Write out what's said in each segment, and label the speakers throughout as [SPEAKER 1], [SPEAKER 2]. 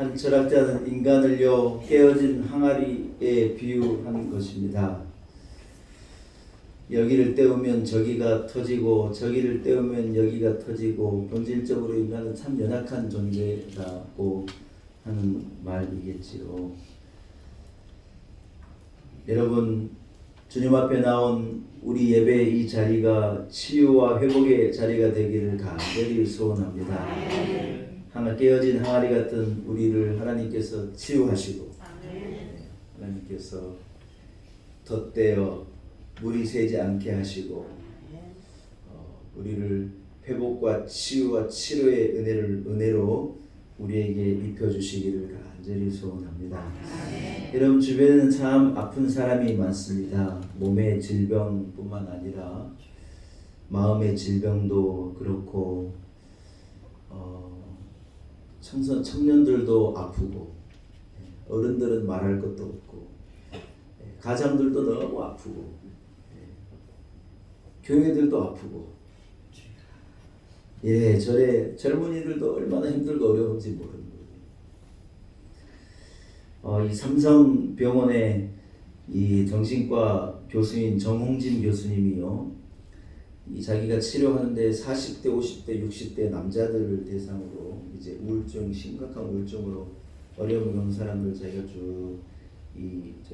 [SPEAKER 1] 한 철학자는 인간을요 깨어진 항아리에 비유한 것입니다. 여기를 때우면 저기가 터지고 저기를 때우면 여기가 터지고 본질적으로 인간은 참 연약한 존재라고 하는 말이겠지요. 여러분, 주님 앞에 나온 우리 예배의 이 자리가 치유와 회복의 자리가 되기를 간절히 소원합니다. 하나 깨어진 항아리 같은 우리를 하나님께서 치유하시고 하나님께서 덧대어 물이 새지 않게 하시고 우리를 회복과 치유와 치료의 은혜로 우리에게 입혀주시기를 간절히 소원합니다. 여러분 주변에는 참 아픈 사람이 많습니다. 몸의 질병뿐만 아니라 마음의 질병도 그렇고 청년들도 아프고 어른들은 말할 것도 없고 가장들도 너무 아프고 교회들도 아프고 저래 젊은이들도 얼마나 힘들고 어려운지 모르는 거예요. 이 삼성병원의 이 정신과 교수인 정홍진 교수님이요, 이 자기가 치료하는데 40대, 50대, 60대 남자들을 대상으로 이제 심각한 우울증으로 어려움을 겪는 사람들 자기가 쭉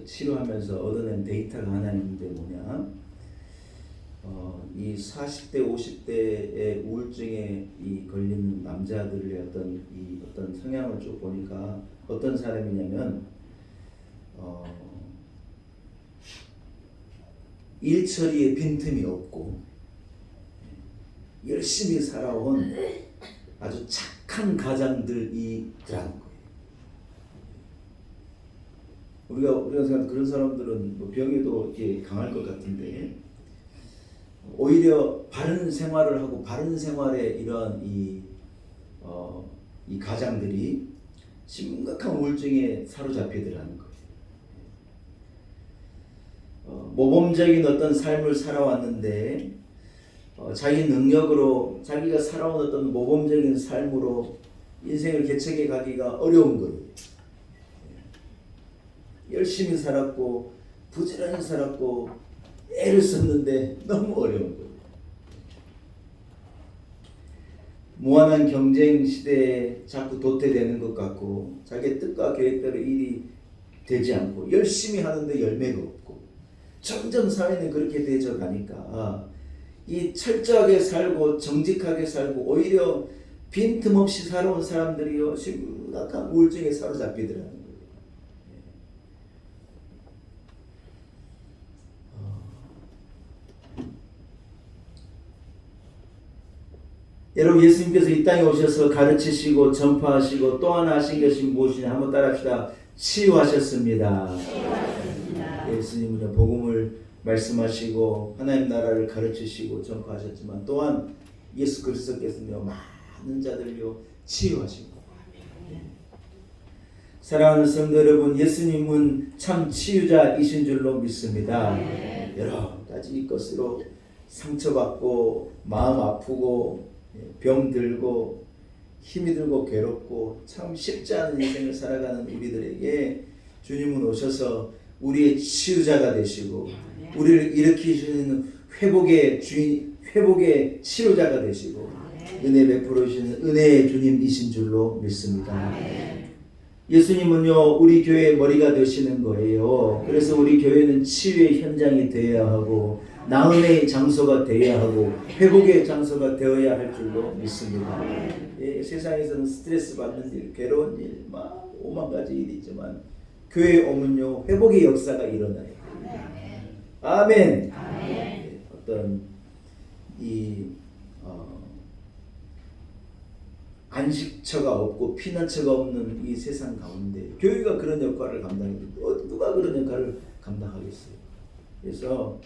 [SPEAKER 1] 치료하면서 얻어낸 데이터가 하나 있는데 뭐냐? 이 40대, 50대의 우울증에 걸리는 남자들의 어떤 성향을 쭉 보니까 어떤 사람이냐면 일 처리에 빈틈이 없고 열심히 살아온 아주 착한 가장들이라는 거예요. 우리가 생각하는 그런 사람들은 뭐 병에도 이렇게 강할 것 같은데 오히려 바른 생활을 하고 바른 생활에 이러한 이 가장들이 심각한 우울증에 사로잡히더라는 거예요. 모범적인 어떤 삶을 살아왔는데 자기 능력으로 자기가 살아온 어떤 모범적인 삶으로 인생을 개척해 가기가 어려운 거예요. 열심히 살았고 부지런히 살았고 애를 썼는데 너무 어려운 거예요. 무한한 경쟁 시대에 자꾸 도태되는 것 같고 자기의 뜻과 계획대로 일이 되지 않고 열심히 하는데 열매가 없고 점점 사회는 그렇게 되져 가니까 이 철저하게 살고 정직하게 살고 오히려 빈틈없이 살아온 사람들이요 심각한 우울증에 사로잡히더라는 거예요. 여러분, 예수님께서 이 땅에 오셔서 가르치시고 전파하시고 또 하나 하신 것이 무엇이냐 한번 따라합시다. 치유하셨습니다. 예수님은 복음을 말씀하시고 하나님 나라를 가르치시고 전파하셨지만 또한 예수 그리스도께서는 많은 자들요 치유하시고. 사랑하는 성도 여러분, 예수님은 참 치유자이신 줄로 믿습니다. 여러 가지 것으로 상처받고 마음 아프고 병 들고 힘이 들고 괴롭고 참 쉽지 않은 인생을 살아가는 우리들에게 주님은 오셔서 우리의 치유자가 되시고 우리를 일으키시는 회복의 주인, 회복의 치료자가 되시고 은혜 베풀어 주시는 은혜의 주님이신 줄로 믿습니다. 예수님은요 우리 교회의 머리가 되시는 거예요. 그래서 우리 교회는 치유의 현장이 되어야 하고 나음의 장소가 되어야 하고 회복의 장소가 되어야 할 줄로 믿습니다. 세상에서는 스트레스 받는 일, 괴로운 일, 막 오만 가지 일이 있지만 교회에 오면요 회복의 역사가 일어나요. 아멘. 어떤 안식처가 없고 피난처가 없는 이 세상 가운데 교회가 그런 역할을 감당해요. 누가 그런 역할을 감당하겠어요? 그래서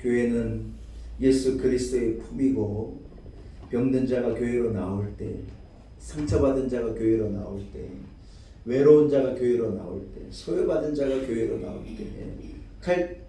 [SPEAKER 1] 교회는 예수 그리스도의 품이고 병든 자가 교회로 나올 때, 상처받은 자가 교회로 나올 때, 외로운 자가 교회로 나올 때, 소외받은 자가 교회로 나올 때, 갈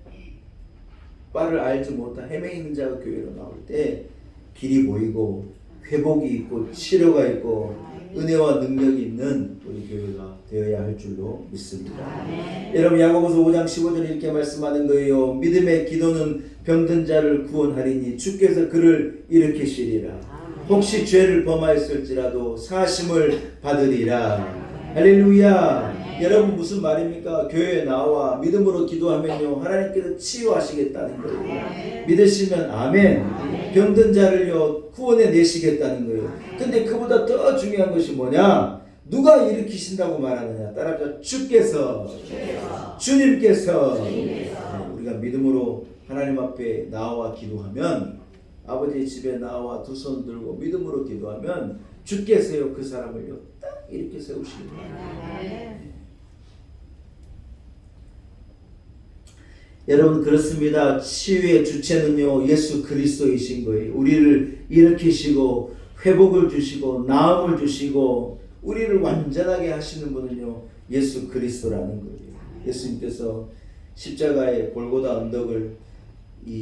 [SPEAKER 1] 바를 알지 못한 헤매이는 자가 교회로 나올 때 길이 보이고 회복이 있고 치료가 있고 은혜와 능력이 있는 우리 우리 교회가 되어야 할 줄로 믿습니다. 여러분 야고보서 5장 15절 이렇게 말씀하는 거예요. 믿음의 기도는 병든 자를 구원하리니 주께서 그를 일으키시리라. 혹시 죄를 범하였을지라도 사심을 받으리라. 할렐루야. 여러분 무슨 말입니까? 교회에 나와 믿음으로 기도하면요 하나님께서 치유하시겠다는 거예요. 믿으시면 아멘. 병든 자를요 구원해 내시겠다는 거예요. 근데 그보다 더 중요한 것이 뭐냐? 누가 일으키신다고 말하느냐? 따라서 주께서. 주님께서. 우리가 믿음으로 하나님 앞에 나와 기도하면, 아버지의 집에 나와 두 손 들고 믿음으로 기도하면 주께서요 그 사람을요 딱 이렇게 세우십니다. 여러분 그렇습니다. 치유의 주체는요 예수 그리스도이신 거예요. 우리를 일으키시고 회복을 주시고 나음을 주시고 우리를 완전하게 하시는 분은요 예수 그리스도라는 거예요. 예수님께서 십자가의 골고다 언덕을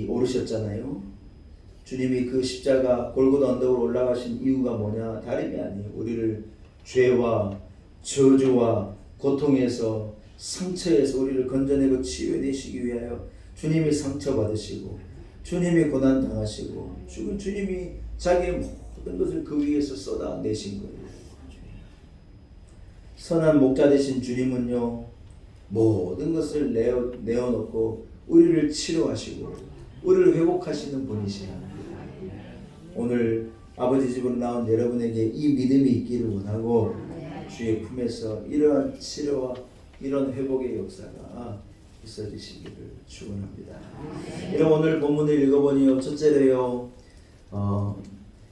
[SPEAKER 1] 오르셨잖아요. 주님이 그 십자가 골고다 언덕을 올라가신 이유가 뭐냐? 다름이 아니에요. 우리를 죄와 저주와 고통에서 상처에서 우리를 건져내고 치유해내시기 위하여 주님이 상처받으시고 주님이 고난당하시고 주님이 자기의 모든 것을 그 위에서 쏟아내신 거예요. 선한 목자 되신 주님은요 모든 것을 내어놓고 우리를 치료하시고 우리를 회복하시는 분이시라. 오늘 아버지 집으로 나온 여러분에게 이 믿음이 있기를 원하고 주의 품에서 이러한 치료와 이런 회복의 역사가 있어지시기를 축원합니다. 여러분 오늘 본문을 읽어보니요 첫째로요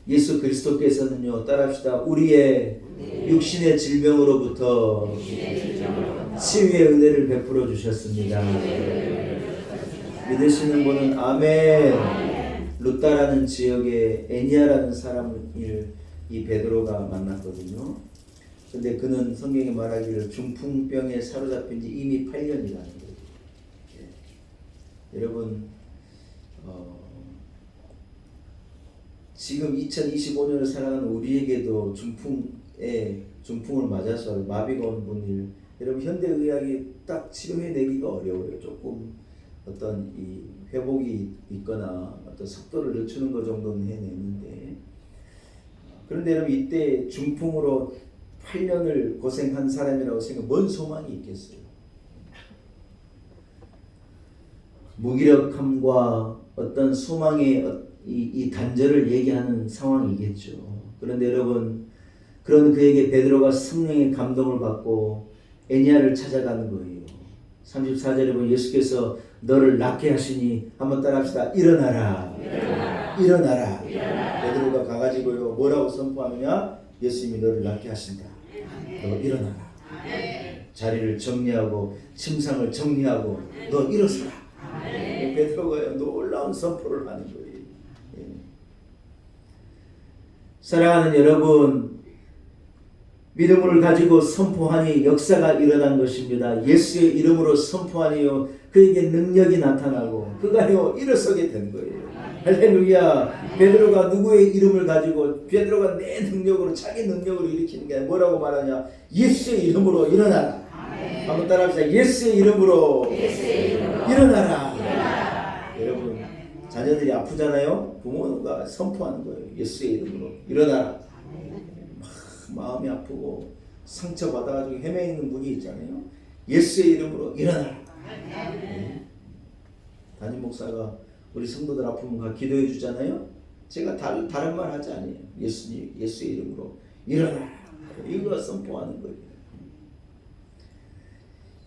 [SPEAKER 1] 예수 그리스도께서는요 따라합시다. 우리의 육신의 질병으로부터 치유의 은혜를 베풀어 주셨습니다. 믿으시는 분은 아멘. 루따라는 지역에 애니아라는 사람을 이 베드로가 만났거든요. 근데 그는 성경에 말하기를 중풍병에 사로잡힌 지 이미 8년이라는 거예요. 여러분 지금 2025년을 살아가는 우리에게도 중풍을 맞아서 마비가 온 분들, 여러분 현대의학이 딱 치료해내기가 어려워요. 조금 어떤 이 회복이 있거나 어떤 속도를 늦추는 것 정도는 해내는데, 그런데 여러분 이때 중풍으로 8년을 고생한 사람이라고 생각하면 뭔 소망이 있겠어요? 무기력함과 어떤 소망의 이 단절을 얘기하는 상황이겠죠. 그런데 여러분 그런 그에게 베드로가 성령의 감동을 받고 애니아를 찾아가는 거예요. 34절에 보면 예수께서 너를 낫게 하시니 한번 따라합시다. 일어나라. 일어나라. 베드로가 가가지고요 뭐라고 선포하느냐? 예수님이 너를 낫게 하신다. 너 일어나라. 자리를 정리하고 침상을 정리하고 너 일어서라. 베드로가 놀라운 선포를 하는 거예요. 사랑하는 여러분, 믿음을 가지고 선포하니 역사가 일어난 것입니다. 예수의 이름으로 선포하니요 그에게 능력이 나타나고 그가요 일어서게 된 거예요. 할렐루야. 베드로가 누구의 이름을 가지고 베드로가 내 능력으로 자기 능력으로 일으키는 게 뭐라고 말하냐? 예수의 이름으로 일어나라. 한번 따라합시다. 예수의 이름으로 일어나라. 여러분 자녀들이 아프잖아요. 부모가 선포하는 거예요. 예수의 이름으로 일어나라. 마음이 아프고 상처받아가지고 헤매이는 분이 있잖아요. 예수의 이름으로 일어나라. 담임 목사가 우리 성도들 아프면 기도해 주잖아요. 제가 다른 말 하지 않아요. 예수의 이름으로 일어나라. 이거 선포하는 거예요.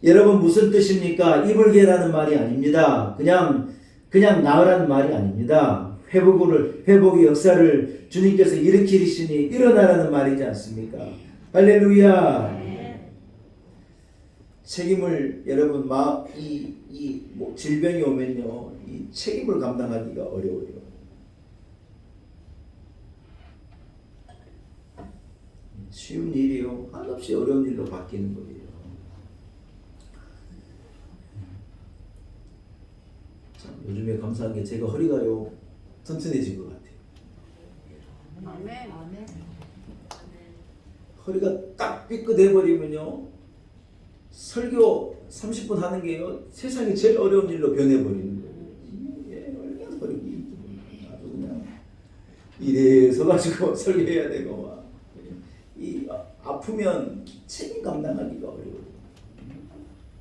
[SPEAKER 1] 여러분 무슨 뜻입니까? 이불개라는 말이 아닙니다. 그냥 나으라는 말이 아닙니다. 회복의 역사를 주님께서 일으키시니 일어나라는 말이지 않습니까? 할렐루야. 책임을 여러분 질병이 오면요 이 책임을 감당하기가 어려워요. 쉬운 일이요 한없이 어려운 일로 바뀌는 거예요. 참, 요즘에 감사한 게 제가 허리가요 튼튼해진 것 같아요. 허리가 딱 삐끗해 버리면요, 설교 30분 하는 게요, 세상에 제일 어려운 일로 변해버리는 거예요. 이게 얼마나 허리 아주 그냥 이래서 가지고 설교해야 되고 막. 이 아프면 책임 감당하기가 어려워요.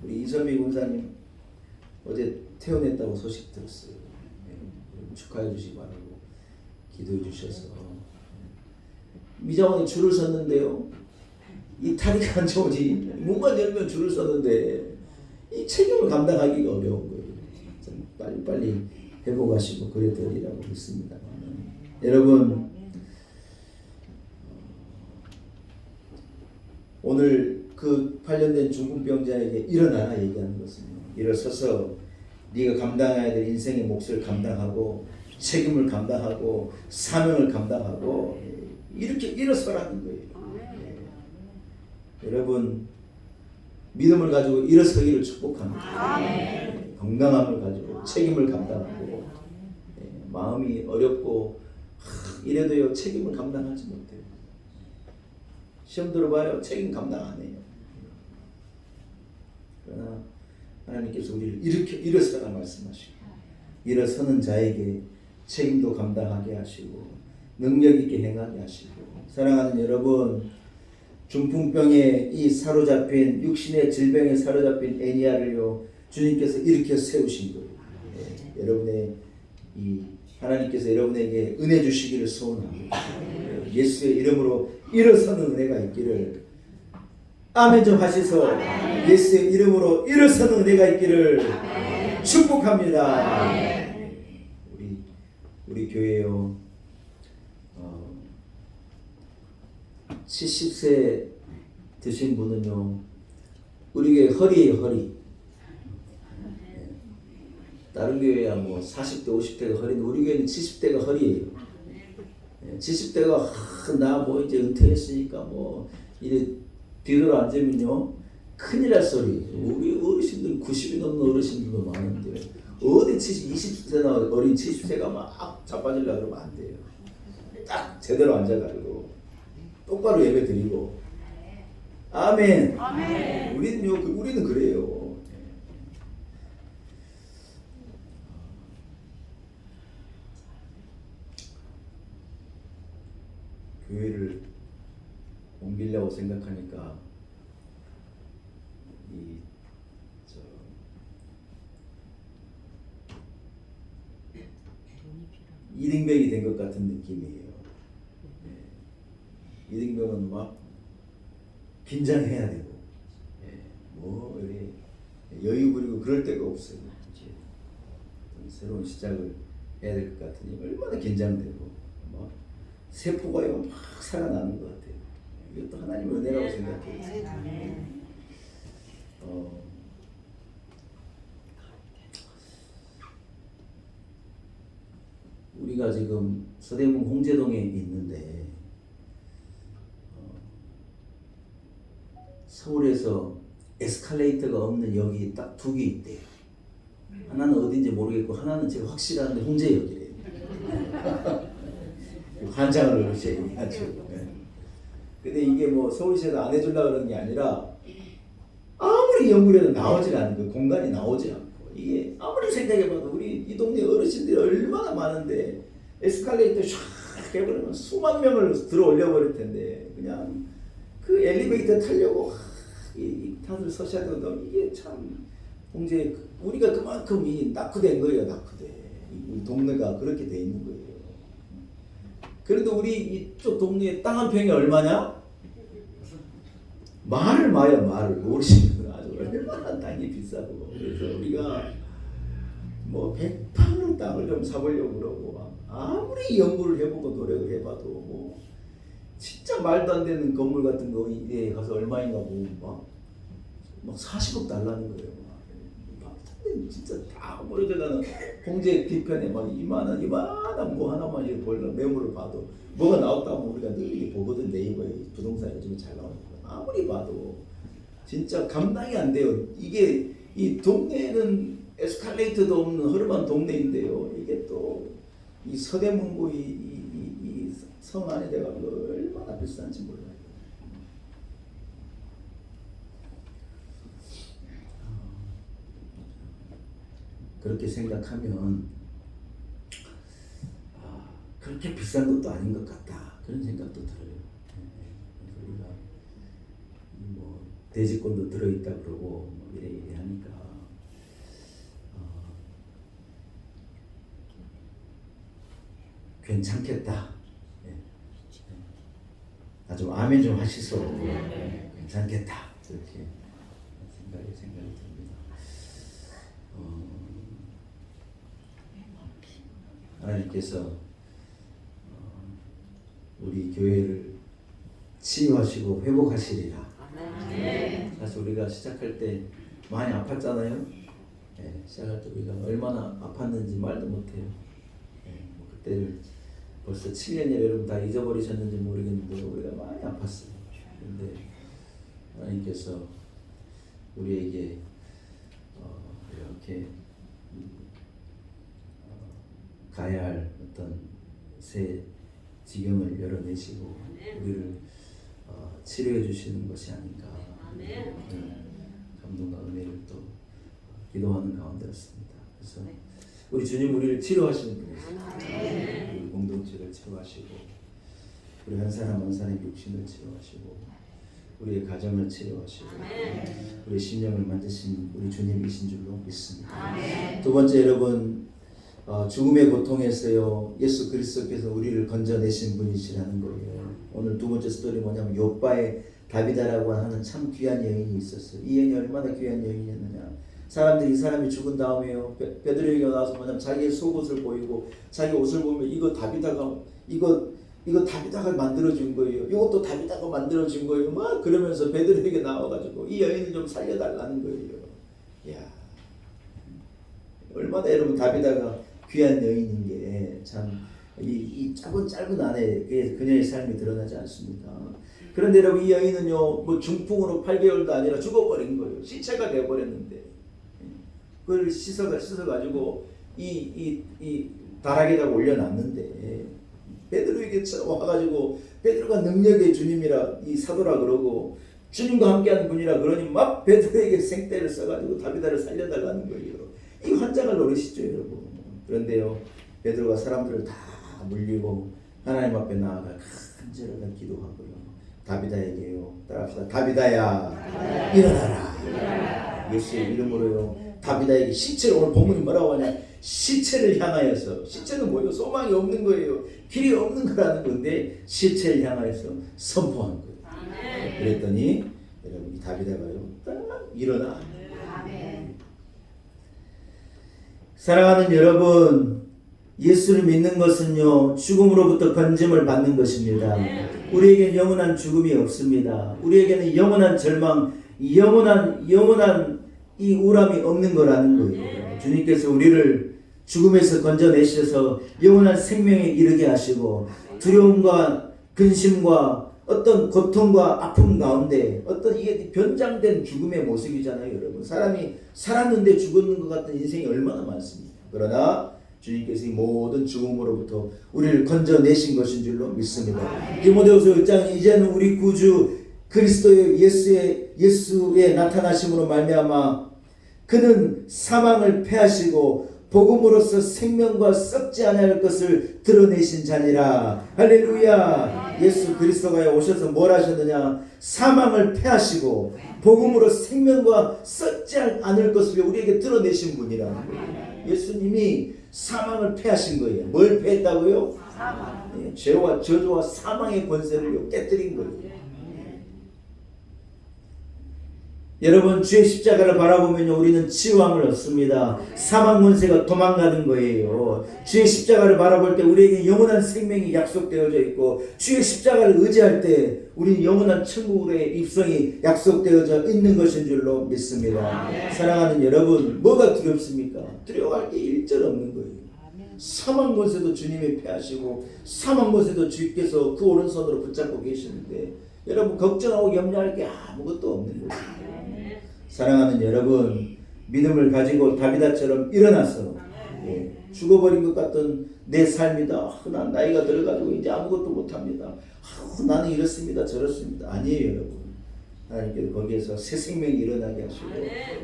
[SPEAKER 1] 우리 이선미 군사님 어제 퇴원했다고 소식 들었어요. 축하해 주시기 바라고 기도해 주셔서. 미장원에 줄을 섰는데요, 이 다리가 안 좋으지 문만 열면 줄을 섰는데 이 책임을 감당하기가 어려운 거예요. 빨리빨리 회복하시고 그랬더니라고 믿습니다. 여러분, 오늘 그 8년 된 중풍병자에게 일어나라 얘기하는 것은요, 일어서서 네가 감당해야 될 인생의 몫을 감당하고 책임을 감당하고 사명을 감당하고 이렇게 일어서라는 거예요. 여러분, 믿음을 가지고 일어서기를 축복합니다. 건강함을 가지고 책임을 감당하고, 마음이 어렵고 이래도요, 책임을 감당하지 못해요. 시험 들어봐요, 책임 감당 안 해요. 그러나 하나님께서 우리를 이렇게 일어서라 말씀하시고, 일어서는 자에게 책임도 감당하게 하시고 능력 있게 행하게 하시고. 사랑하는 여러분, 중풍병에 이 사로잡힌, 육신의 질병에 사로잡힌 애니아를요, 주님께서 일으켜 세우신 거예요. 여러분의 하나님께서 여러분에게 은혜 주시기를 소원합니다. 예수의 이름으로 일어서는 은혜가 있기를, 아멘 좀 하시소. 예수의 이름으로 일어서는 은혜가 있기를 축복합니다. 우리 교회요, 70세 드신 분은요, 우리 교회 허리예요, 허리. 다른 교회야 뭐 40대 50대가 허리인데 우리 교회는 70대가 허리예요. 70대가 나 뭐 이제 은퇴했으니까 뭐 이래 뒤로 앉으면요, 큰일 날 소리. 우리 어르신들 90이 넘는 어르신들도 많은데 어디 20세나 어린 70세가 막 자빠지려고 그러면 안 돼요. 딱 제대로 앉아가지고 똑바로 예배 드리고. 아멘. 아멘. 우리는 그래요. 교회를 옮기려고 생각하니까 이등병이 된 것 같은 느낌이에요. 이등병은 막 긴장해야 되고, 뭐 이렇게 여유 부리고 그럴 데가 없어요. 이제 새로운 시작을 해야 될 것 같으니 얼마나 긴장되고 막 세포가요 막 살아나는 것 같아요. 이것도 하나님의 은혜라고 생각해요. 우리가 지금 서대문 홍제동에 있는데 서울에서 에스컬레이터가 없는 역이 딱 2개 있대요. 하나는 어딘지 모르겠고 하나는 제가 확실한데 홍제역이래요. 환장을 그렇게 얘기하죠. 근데 이게 뭐 서울시에서 안 해주려고 그러는 게 아니라 아무리 연구를 해도 나오질 않는 그 공간이 나오지 않고, 이게 아무리 생각해봐도 우리 이 동네 어르신들이 얼마나 많은데 에스컬레이터 샥 해버리면 수만 명을 들어 올려버릴 텐데 그냥 그 엘리베이터 타려고 다들 서셔야 되고, 이게 참 홍제 우리가 그만큼 낙후된 거예요. 낙후돼. 이 동네가 그렇게 돼 있는 거예요. 그래도 우리 이쪽 동네에 땅 한 평이 얼마냐? 말을 마요, 말을. 모르시는 아주 얼마나 땅이 비싸고. 그래서 우리가 뭐 100평으로 땅을 좀 사보려고 그러고, 아무리 연구를 해보고 노력을 해봐도 뭐 진짜 말도 안 되는 건물 같은 거에 가서 얼마인가 보면 막 40억 달라는 거예요. 진짜 다 모르져가는 홍제 뒤편에 막 이만한 뭐 하나만 이렇게 보려고 매물을 봐도 뭐가 나왔다면 우리가 늘 이렇게 보거든. 네이버에 부동산 요즘에 잘 나오니까 아무리 봐도 진짜 감당이 안 돼요. 이게 이 동네에는 에스컬레이터도 없는 허름한 동네인데요. 이게 또 이 서대문구 이 성 안에 내가 얼마나 비싼지 몰라요. 그렇게 생각하면 그렇게 비싼 것도 아닌 것 같다 그런 생각도 들어요. 그래서 우리가 뭐 대지권도 들어있다 그러고 뭐 이래 하니까 괜찮겠다. 좀 아멘 좀 하시소. 괜찮겠다. 이렇게 생각이 듭니다. 하나님께서 우리 교회를 치유하시고 회복하시리라. 사실 우리가 시작할 때 많이 아팠잖아요. 시작할 때 우리가 얼마나 아팠는지 말도 못해요. 뭐 그때를 벌써 7년이 여러분 다 잊어버리셨는지 모르겠는데 우리가 많이 아팠어요. 그런데 하나님께서 우리에게 이렇게 가야 할 어떤 새 지경을 열어내시고 우리를 치료해 주시는 것이 아닌가. 감동과 은혜를 또 기도하는 가운데였습니다. 그래서 우리 주님 우리를 치료하시는 분이세요. 우리 공동체를 치료하시고 우리 한 사람 한 사람의 육신을 치료하시고 우리의 가정을 치료하시고 우리 심령을 만드신 우리 주님이신 줄로 믿습니다. 두 번째 여러분 죽음의 고통에서요 예수 그리스도께서 우리를 건져내신 분이시라는 거예요. 오늘 두 번째 스토리 뭐냐면 욥바의 다비다라고 하는 참 귀한 여인이 있었어요. 이 여인이 얼마나 귀한 여인이었느냐. 사람들이 이 사람이 죽은 다음에요 베드로에게 나와서 뭐냐면 자기의 속옷을 보이고 자기 옷을 보면 이거 다비다가 이거 다비다가 만들어준 거예요. 이것도 다비다가 만들어준 거예요. 막 그러면서 베드로에게 나와가지고 이 여인을 좀 살려달라는 거예요. 야, 얼마나 여러분 다비다가 귀한 여인인 게 참 이 짧은 안에 그녀의 삶이 드러나지 않습니까? 그런데 여러분 이 여인은요 뭐 중풍으로 8개월도 아니라 죽어버린 거예요. 시체가 돼버렸는데 그걸 씻어가지고 이 다락에다가 올려놨는데 베드로에게 와가지고 베드로가 능력의 주님이라 이 사도라 그러고 주님과 함께하는 분이라 그러니 막 베드로에게 생떼를 써가지고 다비다를 살려달라는 거예요. 이 환장을 노리시죠 여러분. 그런데요 베드로가 사람들을 다 물리고 하나님 앞에 나아가 간절하게 기도하고요 다비다에게요 따라합시다. 다비다야 일어나라. 예수의 이름으로요 다비다에게 시체를 오늘 본문이 뭐라고 하냐 시체를 향하여서 시체는 뭐예요? 소망이 없는 거예요. 길이 없는 거라는 건데 시체를 향하여서 선포한 거예요. 그랬더니 여러분 이 다비다가요 딱 일어나. 사랑하는 여러분 예수를 믿는 것은요 죽음으로부터 건짐을 받는 것입니다. 우리에게는 영원한 죽음이 없습니다. 우리에게는 영원한 절망 영원한 이 우람이 없는 거라는 거예요. 주님께서 우리를 죽음에서 건져내셔서 영원한 생명에 이르게 하시고 두려움과 근심과 어떤 고통과 아픔 가운데 어떤 이게 변장된 죽음의 모습이잖아요 여러분. 사람이 살았는데 죽었는 것 같은 인생이 얼마나 많습니까? 그러나 주님께서 이 모든 죽음으로부터 우리를 건져내신 것인 줄로 믿습니다. 디모데후서 1장 이제는 우리 구주 그리스도의 예수의 나타나심으로 말미암아 그는 사망을 패하시고 복음으로써 생명과 썩지 않을 것을 드러내신 자니라. 할렐루야. 예수 그리스도가 오셔서 뭘 하셨느냐 사망을 패하시고 복음으로 생명과 썩지 않을 것을 우리에게 드러내신 분이라. 예수님이 사망을 패하신 거예요. 뭘 패했다고요? 죄와 저주와 사망의 권세를 깨뜨린 거예요. 여러분 주의 십자가를 바라보면요 우리는 치유함을 얻습니다. 사망 권세가 도망가는 거예요. 주의 십자가를 바라볼 때 우리에게 영원한 생명이 약속되어져 있고 주의 십자가를 의지할 때 우리는 영원한 천국의 입성이 약속되어져 있는 것인 줄로 믿습니다. 사랑하는 여러분 뭐가 두렵습니까? 두려워할 게 일절 없는 거예요. 사망 권세도 주님이 패하시고 사망 권세도 주께서 그 오른손으로 붙잡고 계시는데 여러분 걱정하고 염려할 게 아무것도 없는 거예요. 사랑하는 여러분 믿음을 가지고 다비다처럼 일어나서 죽어버린 것 같던 내 삶이다. 난 나이가 들어가지고 이제 아무것도 못합니다. 나는 이렇습니다 저렇습니다. 아니에요 여러분. 하나님께서 거기에서 새 생명이 일어나게 하시고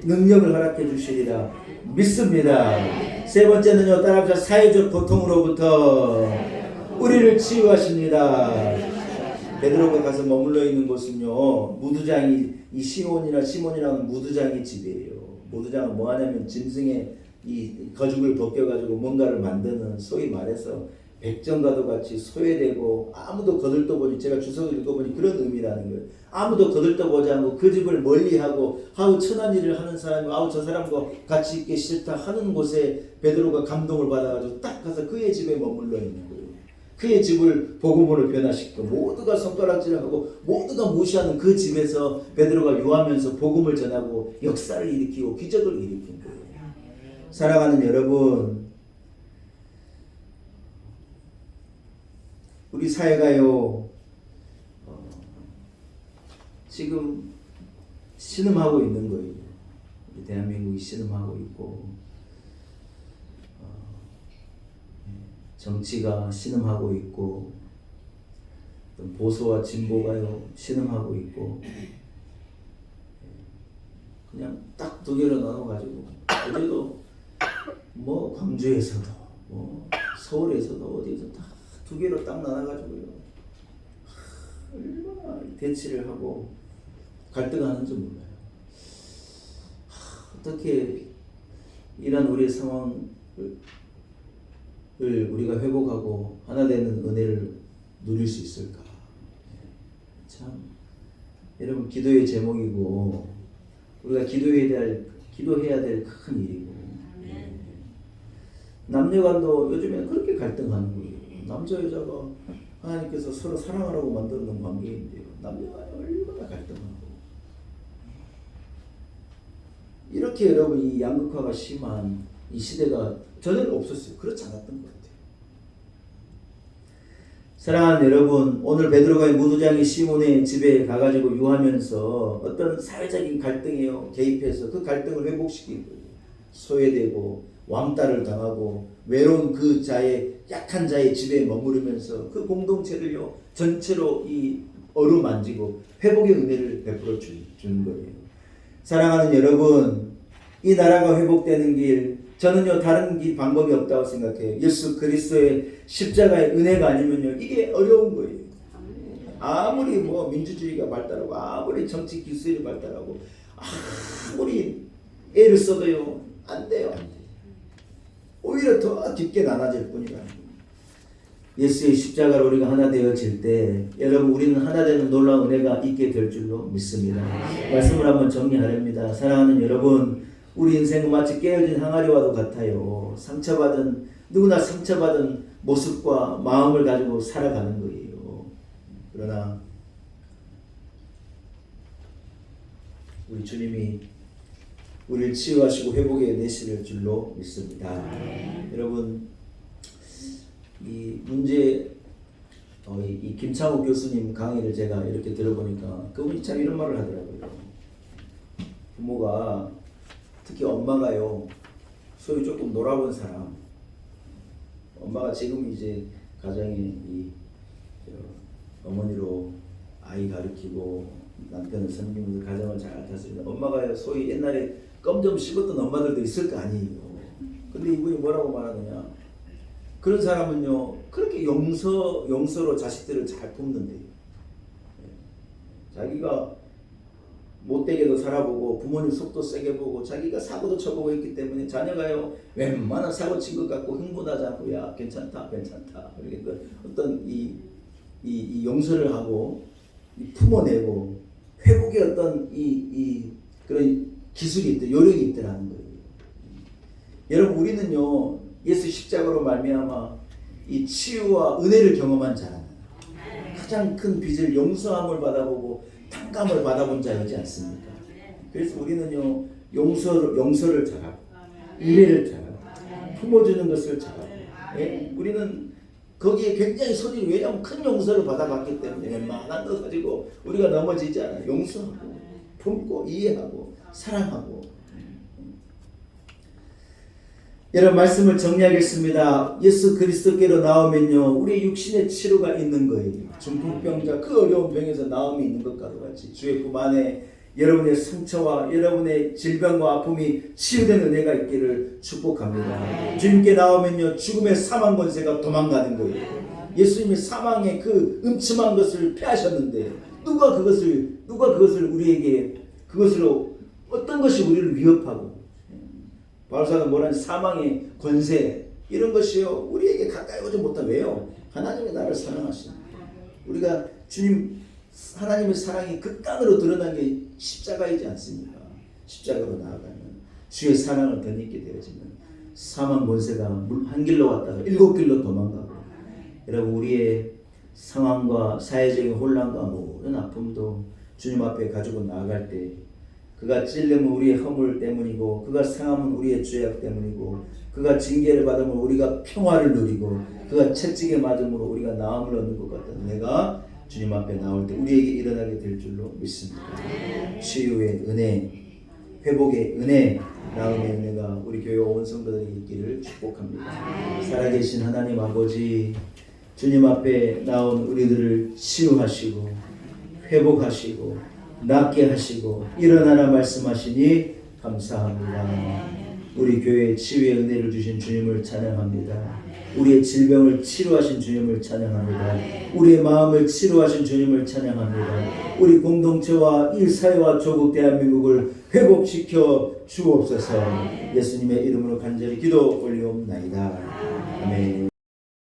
[SPEAKER 1] 능력을 허락해 주시리라 믿습니다. 세 번째는요, 따라합시다. 사회적 고통으로부터 우리를 치유하십니다. 베드로가 가서 머물러 있는 곳은요, 무두장이, 이 시몬이라는 무두장의 집이에요. 무두장은 뭐 하냐면 짐승의 이 거죽을 벗겨가지고 뭔가를 만드는, 소위 말해서 백정과도 같이 소외되고 아무도 거들떠보지, 제가 주석을 읽어보니 그런 의미라는 거예요. 아무도 거들떠보지 않고 그 집을 멀리하고 아우 천한 일을 하는 사람이 아우 저 사람과 같이 있기 싫다 하는 곳에 베드로가 감동을 받아가지고 딱 가서 그의 집에 머물러 있는 거예요. 그의 집을 복음으로 변화시키고 모두가 손가락질하고 모두가 무시하는 그 집에서 베드로가 유하면서 복음을 전하고 역사를 일으키고 기적을 일으킨 거예요. 사랑하는 여러분, 우리 사회가요 지금 신음하고 있는 거예요. 우리 대한민국이 신음하고 있고 정치가 신음하고 있고 보수와 진보가요 신음하고 있고 그냥 딱 두 개로 나눠가지고 어제도 뭐 광주에서도 뭐 서울에서도 어디서 다 두 개로 딱 나눠가지고요 얼마나 대치를 하고 갈등하는지 몰라요. 어떻게 이런 우리의 상황을 우리가 회복하고 하나 되는 은혜를 누릴 수 있을까? 참 여러분, 기도의 제목이고 우리가 기도해야 될 큰 일이고 남녀간도 요즘에는 그렇게 갈등하는 거예요. 남자 여자가 하나님께서 서로 사랑하라고 만들어 놓은 관계인데요, 남녀가 얼마나 갈등하고 이렇게 여러분 이 양극화가 심한 이 시대가 전에는 없었어요. 그렇지 않았던 것 같아요. 사랑하는 여러분, 오늘 베드로가 무두장이 시몬의 집에 가가지고 유하면서 어떤 사회적인 갈등이요 개입해서 그 갈등을 회복시킨 거예요. 소외되고 왕따를 당하고 외로운 그 자의 약한 자의 집에 머무르면서 그 공동체를요 전체로 이 어루만지고 회복의 은혜를 베풀어 주는 거예요. 사랑하는 여러분, 이 나라가 회복되는 길, 저는요 다른 길 방법이 없다고 생각해요. 예수 그리스도의 십자가의 은혜가 아니면요 이게 어려운 거예요. 아무리 뭐 민주주의가 발달하고 아무리 정치 기술이 발달하고 아무리 애를 써도요 안 돼요. 오히려 더 깊게 나눠질 뿐이라는 거예요. 예수의 십자가로 우리가 하나 되어질 때 여러분 우리는 하나 되는 놀라운 은혜가 있게 될 줄로 믿습니다. 말씀을 한번 정리하렵니다. 사랑하는 여러분, 우리 인생은 마치 깨어진 항아리와도 같아요. 누구나 상처받은 모습과 마음을 가지고 살아가는 거예요. 그러나 우리 주님이 우리를 치유하시고 회복해 내실 줄로 믿습니다. 여러분, 이 문제 이 김창욱 교수님 강의를 제가 이렇게 들어보니까 그분이 참 이런 말을 하더라고요. 부모가 특히 엄마가요 소위 조금 놀아본 사람, 엄마가 지금 이제 가정에 이 어머니로 아이 가르치고 남편을 섬기면서 가정을 잘 다스리는 엄마가요 소위 옛날에 껌 좀 씹었던 엄마들도 있을 거 아니에요. 근데 이분이 뭐라고 말하느냐, 그런 사람은요 그렇게 용서로 자식들을 잘 품는데요. 자기가 못되게도 살아보고 부모님 속도 세게 보고 자기가 사고도 쳐보고 있기 때문에 자녀가요 웬만한 사고 친 것 같고 흥분하지 않고 야 괜찮다 그러니까 어떤 이 용서를 하고 품어내고 회복의 어떤 이 그런 기술이 있다, 요령이 있더라는 거예요. 여러분, 우리는요 예수 십자가로 말미암아 이 치유와 은혜를 경험한 자라는 가장 큰 빚을 용서함을 받아보고 탕감을 받아본 자이지 않습니까? 그래서 우리는요 용서를 잘하고 은혜를 잘하고 품어주는 것을 잘하고 우리는 거기에 굉장히 소질이, 왜냐하면 큰 용서를 받아봤기 때문에 웬만한 거 가지고 우리가 넘어지지 않아요. 용서하고 품고 이해하고 사랑하고. 여러분 말씀을 정리하겠습니다. 예수 그리스도께로 나오면요 우리 육신의 치료가 있는 거예요. 중풍병자 그 어려운 병에서 나음이 있는 것과도 같이 주의 품 안에 여러분의 상처와 여러분의 질병과 아픔이 치유되는 은혜가 있기를 축복합니다. 주님께 나오면요 죽음의 사망 권세가 도망가는 거예요. 예수님이 사망의 그 음침한 것을 패하셨는데 누가 그것을 우리에게 그것으로 어떤 것이 우리를 위협하고 바울사는 뭐라는 사망의 권세 이런 것이요 우리에게 가까이 오지 못한 왜요? 하나님이 나를 사랑하십니다. 우리가 하나님의 사랑이 극단으로 드러난 게 십자가이지 않습니까? 십자가로 나아가면 주의 사랑을 덧입게 되어지면 사망 권세가 한 길로 왔다가 7길로 도망가고 여러분 우리의 상황과 사회적인 혼란과 모든 아픔도 주님 앞에 가지고 나아갈 때 그가 찔림은 우리의 허물 때문이고 그가 상함은 우리의 죄악 때문이고 그가 징계를 받으면 우리가 평화를 누리고 그가 채찍에 맞음으로 우리가 나음을 얻는 것 같은 은혜가 주님 앞에 나올 때 우리에게 일어나게 될 줄로 믿습니다. 치유의 은혜, 회복의 은혜, 나음의 은혜가 우리 교회 온 성도들에게 있기를 축복합니다. 살아계신 하나님 아버지 주님 앞에 나온 우리들을 치유하시고 회복하시고 낫게 하시고 일어나라 말씀하시니 감사합니다. 우리 교회에 치유의 은혜를 주신 주님을 찬양합니다. 우리의 질병을 치료하신 주님을 찬양합니다. 우리의 마음을 치료하신 주님을 찬양합니다. 우리 공동체와 이 사회와 조국 대한민국을 회복시켜 주옵소서. 예수님의 이름으로 간절히 기도 올리옵나이다. 아멘.